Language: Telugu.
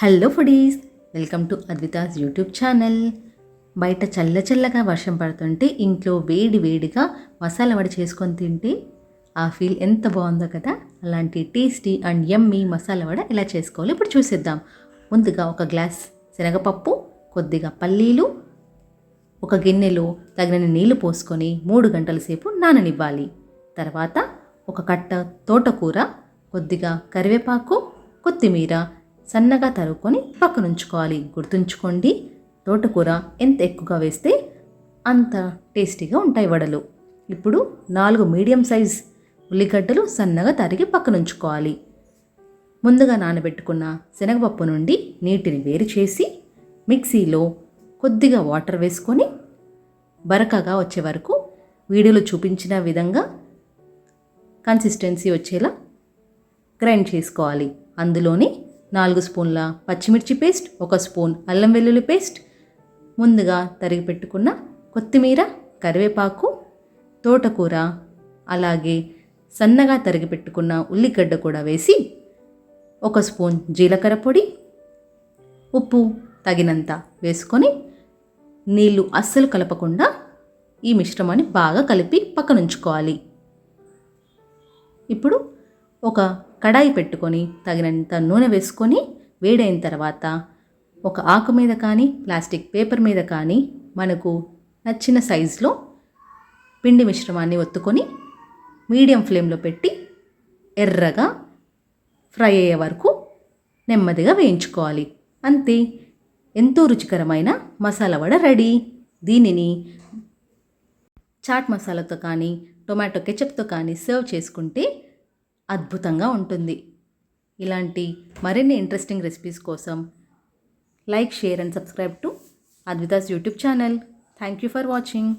Hello foodies, welcome to Advitha's YouTube channel. బయట చల్లగా వర్షం పడుతుంటే ఇంట్లో వేడిగా మసాలా వడ చేసుకొని తింటే ఆ ఫీల్ ఎంత బాగుందో కదా. అలాంటి టేస్టీ అండ్ యమ్మీ మసాలా వడ ఎలా చేసుకోవాలో ఇప్పుడు చూసేద్దాం. ముందుగా ఒక గ్లాస్ శనగపప్పు, కొద్దిగా పల్లీలు, ఒక గిన్నెలో తగినన్ని నీళ్లు పోసుకొని 3 గంటల సేపు నాననివ్వాలి. తర్వాత ఒక కట్ట తోటకూర, కొద్దిగా కరివేపాకు, కొత్తిమీర సన్నగా తరుక్కొని పక్కనుంచుకోవాలి. గుర్తుంచుకోండి, తోటకూర ఎంత ఎక్కువగా వేస్తే అంత టేస్టీగా ఉంటాయి వడలు. ఇప్పుడు 4 మీడియం సైజ్ ఉల్లిగడ్డలు సన్నగా తరిగి పక్కనుంచుకోవాలి. ముందుగా నానబెట్టుకున్న శనగపప్పు నుండి నీటిని వేరు చేసి మిక్సీలో కొద్దిగా వాటర్ వేసుకొని బరకగా వచ్చే వరకు వీడియోలో చూపించిన విధంగా కన్సిస్టెన్సీ వచ్చేలా గ్రైండ్ చేసుకోవాలి. అందులోని 4 స్పూన్ల పచ్చిమిర్చి పేస్ట్, 1 స్పూన్ అల్లం వెల్లుల్లి పేస్ట్, ముందుగా తరిగి పెట్టుకున్న కొత్తిమీర, కరివేపాకు, తోటకూర, అలాగే సన్నగా తరిగి పెట్టుకున్న ఉల్లిగడ్డ కూడా వేసి 1 స్పూన్ జీలకర్ర పొడి, ఉప్పు తగినంత వేసుకొని నీళ్లు అస్సలు కలపకుండా ఈ మిశ్రమాన్ని బాగా కలిపి పక్కనుంచుకోవాలి. ఇప్పుడు ఒక కడాయి పెట్టుకొని తగినంత నూనె వేసుకొని వేడైన తర్వాత ఒక ఆకు మీద కానీ ప్లాస్టిక్ పేపర్ మీద కానీ మనకు నచ్చిన సైజులో పిండి మిశ్రమాన్ని ఒత్తుకొని మీడియం ఫ్లేమ్లో పెట్టి ఎర్రగా ఫ్రై అయ్యే వరకు నెమ్మదిగా వేయించుకోవాలి. అంతే, ఎంతో రుచికరమైన మసాలా వడ రెడీ. దీనిని చాట్ మసాలాతో కానీ టొమాటో కెచప్తో కానీ సర్వ్ చేసుకుంటే అద్భుతంగా ఉంటుంది. ఇలాంటి మరిన్ని ఇంట్రెస్టింగ్ రెసిపీస్ కోసం like, share and subscribe to Advitha's YouTube channel. Thank you for watching.